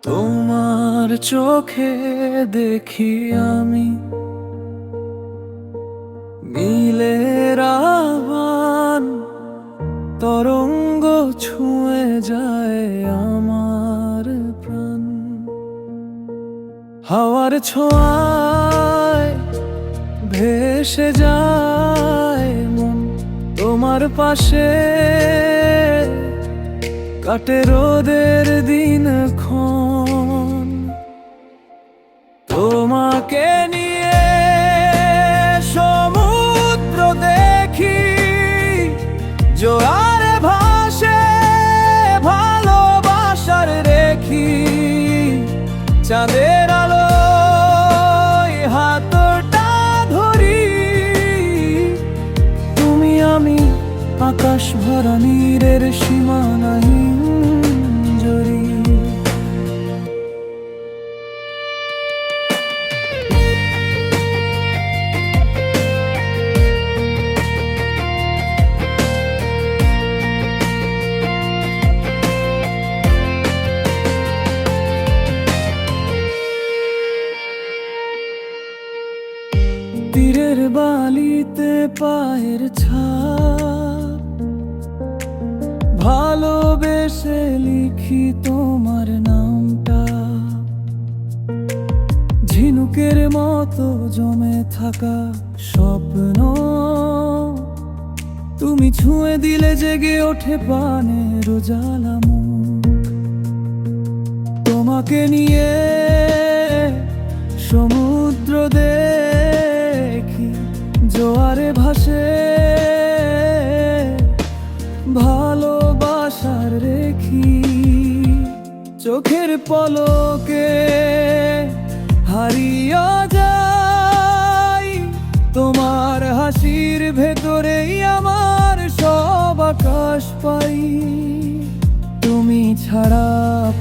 তোমার চোখে দেখি আমি নীলের আহ্বান, তরঙ্গ ছুঁয়ে যায় আমার প্রাণ। হাওয়ার ছোঁয়ায় ভেসে যায় মন, তোমার পাশে কাটে রোদের দিনক্ষণ। তোমাকে নিয়ে সমুদ্র দেখি, জোয়ারে ভাসে ভালোবাসার রেখি। চাঁদের আলোয় হাতটা ধরি, তুমি আমি আকাশ ভরা নীরের সীমানাহীন জরি। তীরের বালিতে পায়ের ছাপ, ভালোবেসে লিখি তোমার নামটা। ঝিনুকের মতো জমে থাকা স্বপ্ন, তুমি ছুঁয়ে দিলে জেগে ওঠে পানের জ্বালা মুখ। তোমাকে নিয়ে সমুদ্র দেখি, জোয়ারে ভাসে ভালোবাসার রেখি। চোখের পলকে হারিয়ে যাই, তোমার হাসির ভেতরেই আমার সব আকাশ পাই। তুমি ছাড়া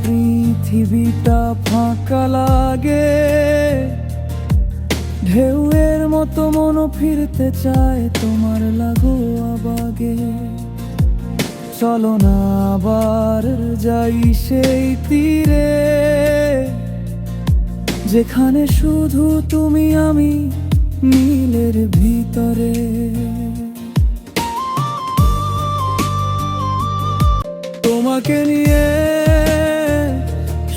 পৃথিবীটা ফাঁকা লাগে, ঢেউয়ের মতো মন ফিরতে চায় তোমার লাগোয়া বাগে। চলো না আবার যাই সেই তীরে, যেখানে শুধু তুমি আমি নীলের ভিতরে। তোমাকে নিয়ে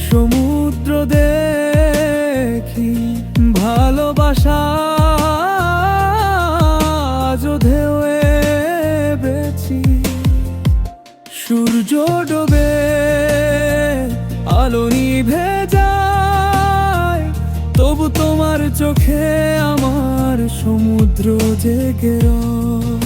সমুদ্র দেখি, ভালোবাসা আজও ঢেউয়ে বেছি। সূর্য ডোবে আলো নিভে যায়, তবু তোমার চোখে আমার সমুদ্র জেগে রয়।